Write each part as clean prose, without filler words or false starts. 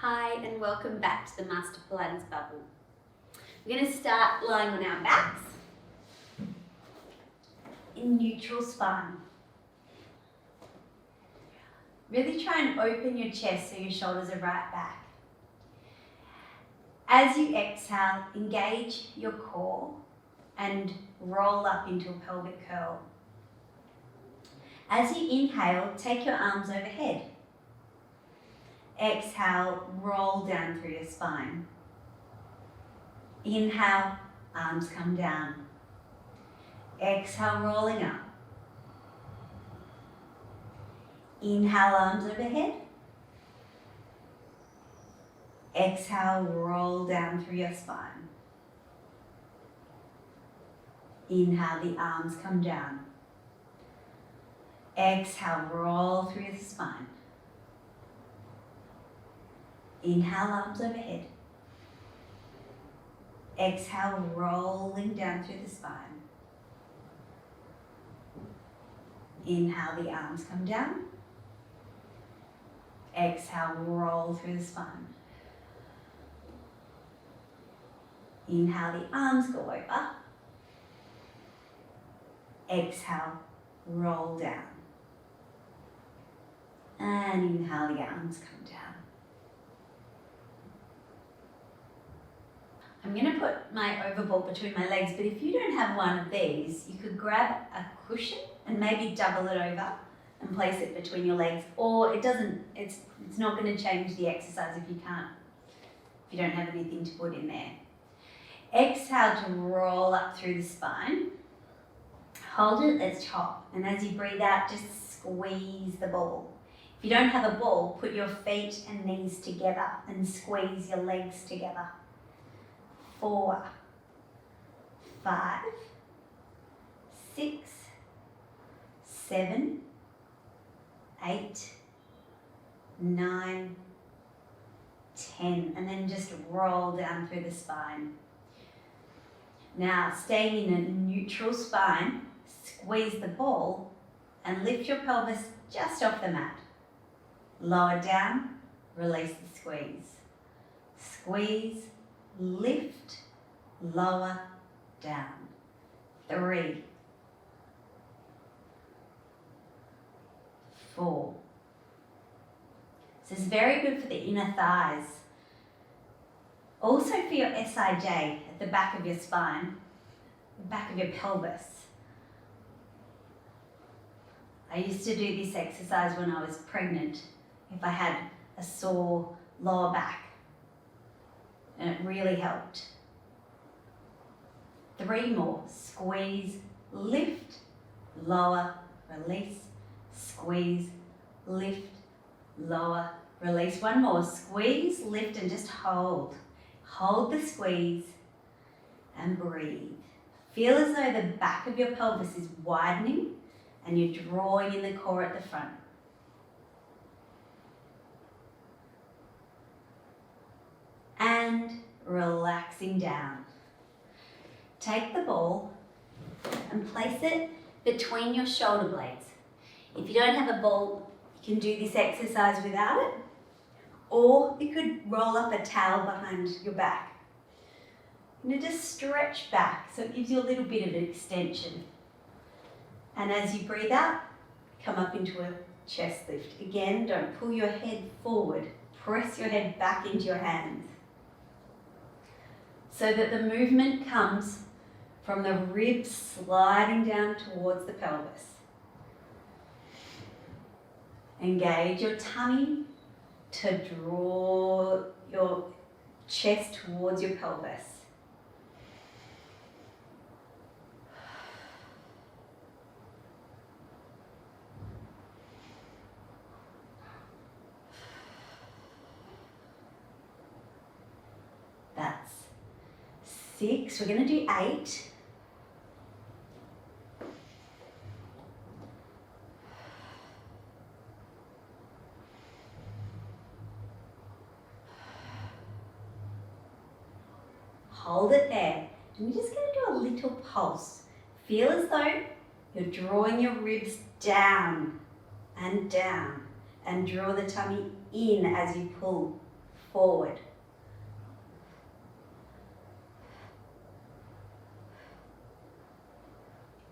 Hi and welcome back to the Master Pilates Bubble. We're going to start lying on our backs in neutral spine. Really try and open your chest so your shoulders are right back. As you exhale, engage your core and roll up into a pelvic curl. As you inhale, take your arms overhead. Exhale, roll down through your spine. Inhale, arms come down. Exhale, rolling up. Inhale, arms overhead. Exhale, roll down through your spine. Inhale, the arms come down. Exhale, roll through the spine. Inhale, arms overhead. Exhale, rolling down through the spine. Inhale, the arms come down. Exhale, roll through the spine. Inhale, the arms go over. Exhale, roll down. And inhale, the arms come down. I'm going to put my overboard between my legs, but if you don't have one of these, you could grab a cushion and maybe double it over and place it between your legs, or it's not going to change the exercise if you don't have anything to put in there. Exhale to roll up through the spine. Hold it as top, and as you breathe out, just squeeze the ball. If you don't have a ball, put your feet and knees together and squeeze your legs together. 4, 5, 6, 7, 8, 9, 10, and then just roll down through the spine. Now, staying in a neutral spine, squeeze the ball and lift your pelvis just off the mat. Lower down, release the squeeze. Squeeze, lift, lower, down. 3, 4. This is very good for the inner thighs. Also for your SIJ at the back of your spine, the back of your pelvis. I used to do this exercise when I was pregnant if I had a sore lower back, and it really helped. 3 more. Squeeze, lift, lower, release. Squeeze, lift, lower, release. 1 more. Squeeze, lift, and just hold. Hold the squeeze and breathe. Feel as though the back of your pelvis is widening and you're drawing in the core at the front. And relaxing down. Take the ball and place it between your shoulder blades. If you don't have a ball, you can do this exercise without it, or you could roll up a towel behind your back. And just stretch back so it gives you a little bit of an extension. And as you breathe out, come up into a chest lift. Again, don't pull your head forward. Press your head back into your hands, so that the movement comes from the ribs sliding down towards the pelvis. Engage your tummy to draw your chest towards your pelvis. That's 6. We're going to do 8. Hold it there. And we're just going to do a little pulse. Feel as though you're drawing your ribs down and down, and draw the tummy in as you pull forward.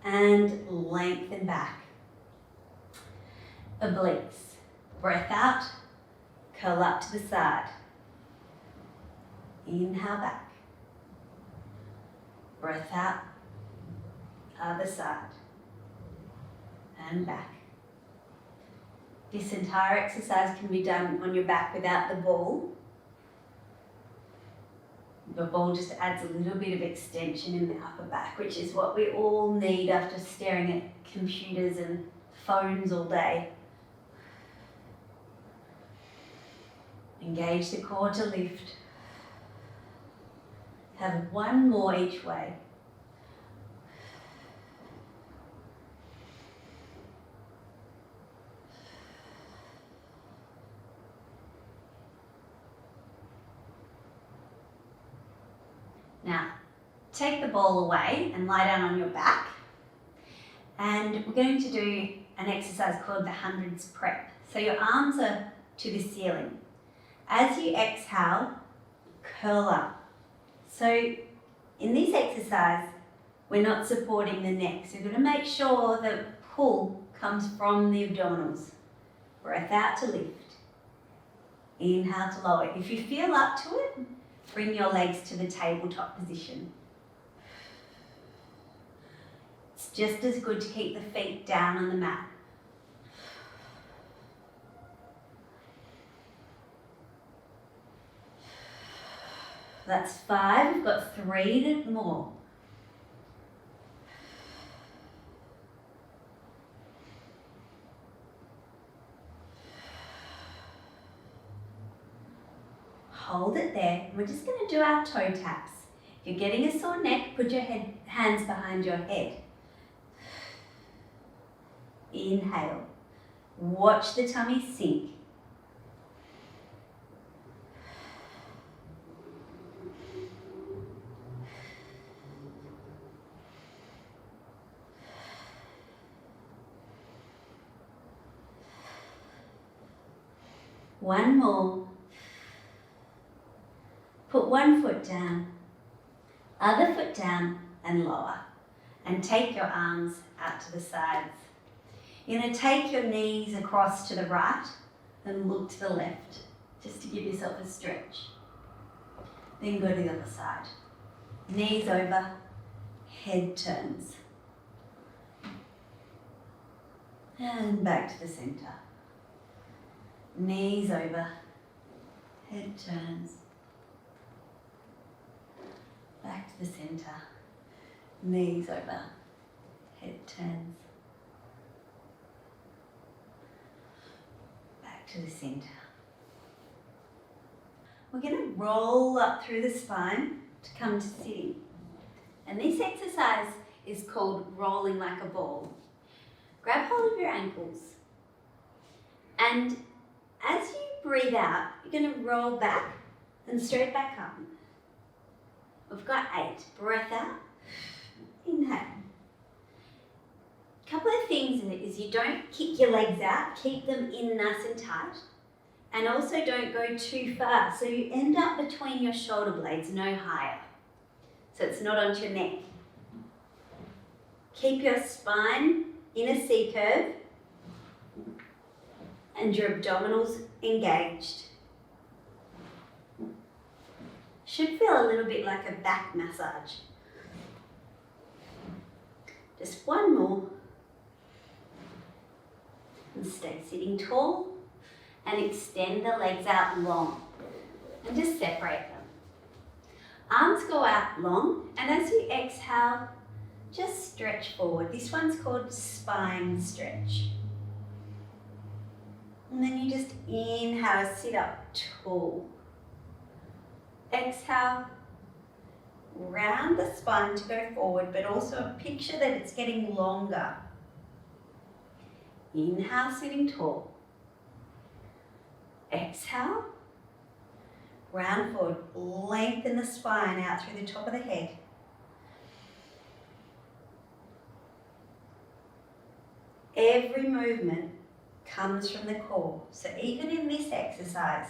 And lengthen back. Obliques. Breath out, curl up to the side. Inhale back. Breath out, other side. And back. This entire exercise can be done on your back without the ball. The ball just adds a little bit of extension in the upper back, which is what we all need after staring at computers and phones all day. Engage the core to lift. Have one more each way. Now, take the ball away and lie down on your back. And we're going to do an exercise called the hundreds prep. So your arms are to the ceiling. As you exhale, curl up. So in this exercise, we're not supporting the neck. So you're going to make sure the pull comes from the abdominals. Breath out to lift. Inhale to lower. If you feel up to it, bring your legs to the tabletop position. It's just as good to keep the feet down on the mat. That's 5, we've got 3 more. Hold it there. We're just going to do our toe taps. If you're getting a sore neck, put your hands behind your head. Inhale. Watch the tummy sink. One more. Put one foot down, other foot down and lower. And take your arms out to the sides. You're going to take your knees across to the right and look to the left, just to give yourself a stretch. Then go to the other side. Knees over, head turns. And back to the center. Knees over, head turns. Back to the center. Knees over, head turns. Back to the center. We're going to roll up through the spine to come to sitting. And this exercise is called rolling like a ball. Grab hold of your ankles. And as you breathe out, you're going to roll back and straight back up. We've got 8. Breath out. Inhale. A couple of things in it is you don't kick your legs out. Keep them in nice and tight. And also don't go too far. So you end up between your shoulder blades, no higher. So it's not onto your neck. Keep your spine in a C curve. And your abdominals engaged. Should feel a little bit like a back massage. Just one more. And stay sitting tall and extend the legs out long. And just separate them. Arms go out long, and as you exhale, just stretch forward. This one's called spine stretch. And then you just inhale, sit up tall. Exhale, round the spine to go forward, but also picture that it's getting longer. Inhale, sitting tall. Exhale, round forward, lengthen the spine out through the top of the head. Every movement comes from the core. So even in this exercise,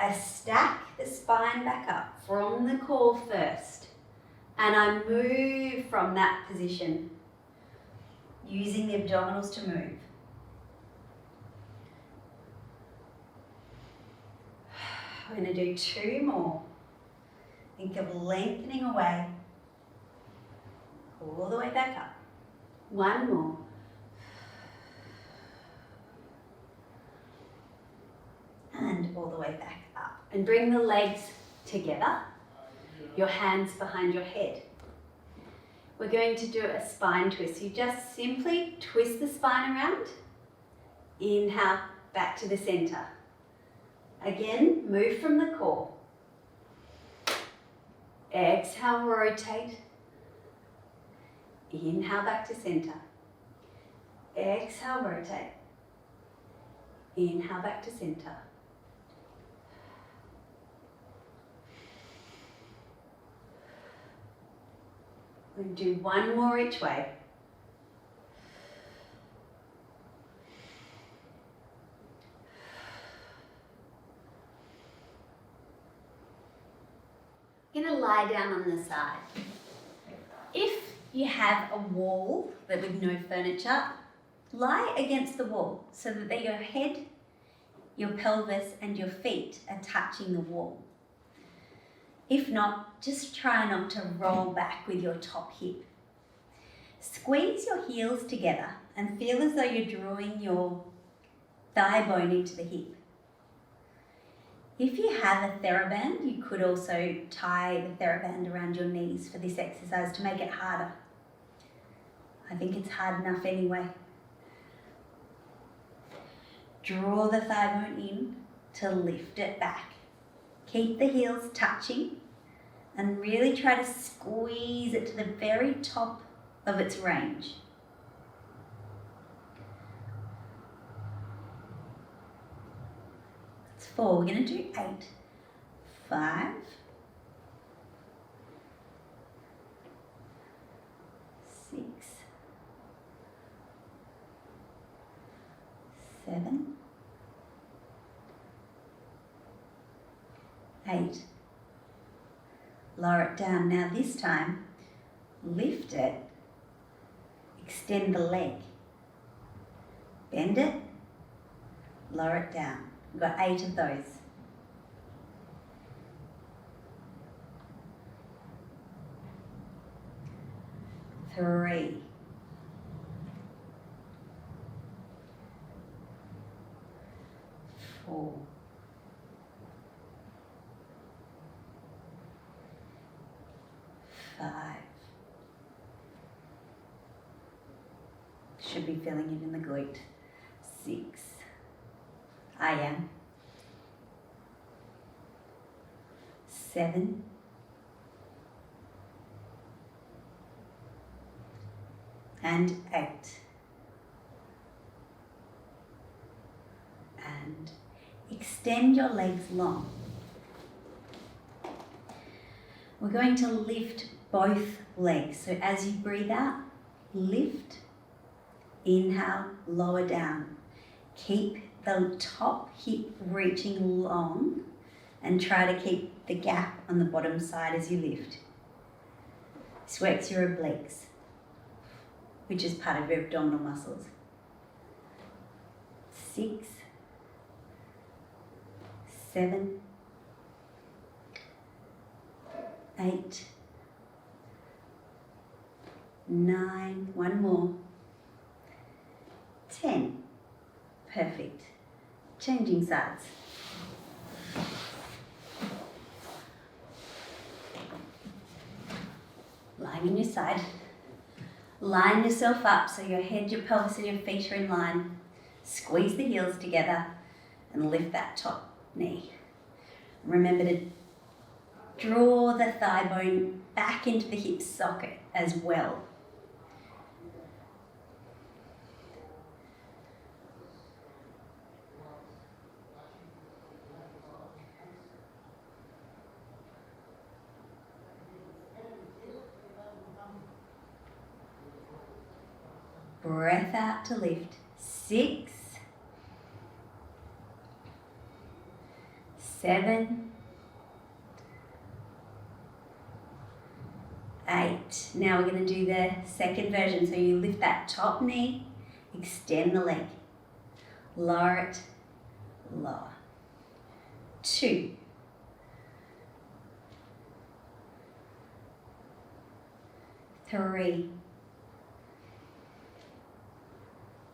I stack the spine back up from the core first, and I move from that position, using the abdominals to move. We're going to do 2 more. Think of lengthening away, all the way back up. 1 more. And all the way back up. And bring the legs together, your hands behind your head. We're going to do a spine twist. You just simply twist the spine around. Inhale, back to the center. Again, move from the core. Exhale, rotate. Inhale, back to center. Exhale, rotate. Inhale, back to center. We'll do 1 more each way. You're going to lie down on the side. If you have a wall but with no furniture, lie against the wall so that your head, your pelvis and your feet are touching the wall. If not, just try not to roll back with your top hip. Squeeze your heels together and feel as though you're drawing your thigh bone into the hip. If you have a TheraBand, you could also tie the TheraBand around your knees for this exercise to make it harder. I think it's hard enough anyway. Draw the thigh bone in to lift it back. Keep the heels touching and really try to squeeze it to the very top of its range. That's 4. We're going to do 8. 5. 6. 7. 8. Lower it down. Now this time, lift it, extend the leg, bend it, lower it down. We've got 8 of those. Three. 4. 5. Should be feeling it in the glute. 6. I am. 7. 8. And extend your legs long. We're going to lift both legs. So as you breathe out, lift, inhale, lower down. Keep the top hip reaching long and try to keep the gap on the bottom side as you lift. This works your obliques, which is part of your abdominal muscles. 6, 7, 8, 9, 1 more, 10. Perfect. Changing sides. Lying on your side. Line yourself up so your head, your pelvis and your feet are in line. Squeeze the heels together and lift that top knee. Remember to draw the thigh bone back into the hip socket as well. Breath out to lift. 6, 7, 8. Now we're going to do the second version. So you lift that top knee, extend the leg, lower it, lower. 2, 3,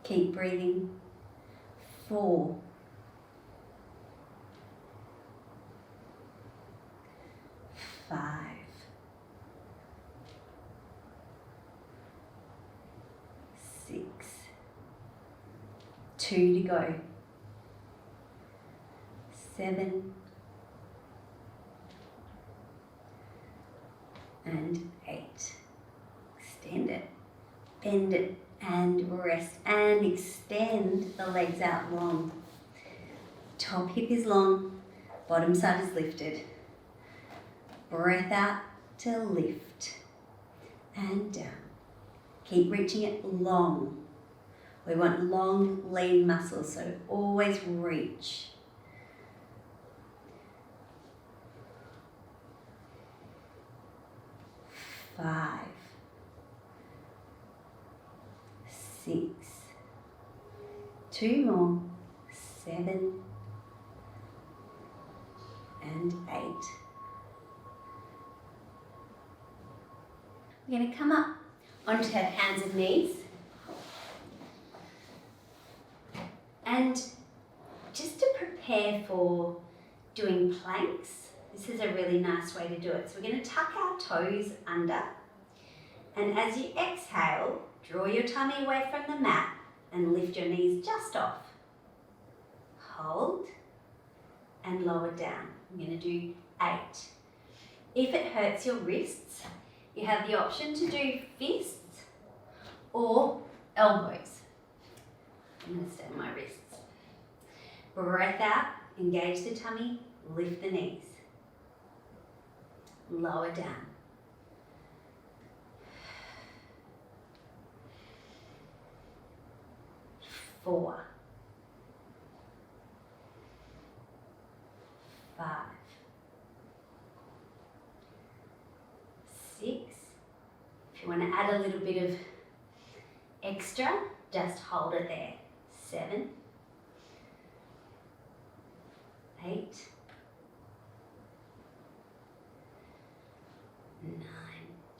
keep breathing, 4, 5, 6, 2 to go, 7, and 8. Extend it, bend it, and rest, and extend the legs out long. Top hip is long, bottom side is lifted. Breath out to lift and down. Keep reaching it long. We want long, lean muscles, so always reach. 5, 6, 2 more, 7, and 8. We're going to come up onto hands and knees. And just to prepare for doing planks, this is a really nice way to do it. So we're going to tuck our toes under, and as you exhale, draw your tummy away from the mat and lift your knees just off. Hold and lower down. I'm going to do 8. If it hurts your wrists, you have the option to do fists or elbows. I'm going to stay on my wrists. Breath out, engage the tummy, lift the knees. Lower down. 4, 5, 6. If you want to add a little bit of extra, just hold it there. 7, 8, 9.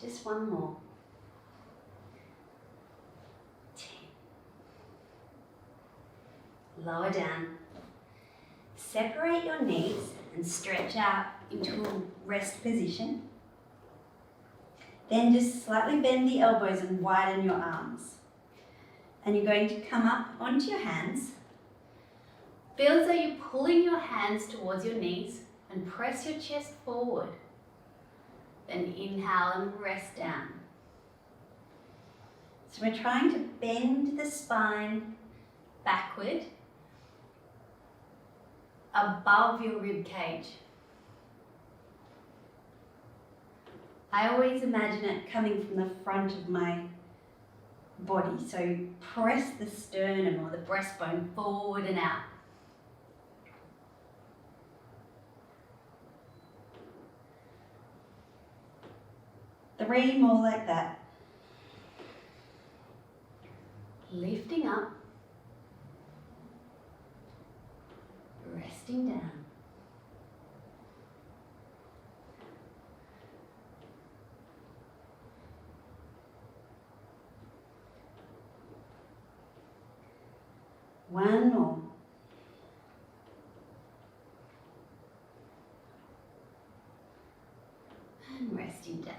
Just one more. 10. Lower down. Separate your knees and stretch out into a rest position. Then just slightly bend the elbows and widen your arms. And you're going to come up onto your hands. Feel as though you're pulling your hands towards your knees and press your chest forward. Then inhale and rest down. So we're trying to bend the spine backward above your rib cage. I always imagine it coming from the front of my body. So press the sternum or the breastbone forward and out. Three more like that. Lifting up. Resting down. One more. And resting down.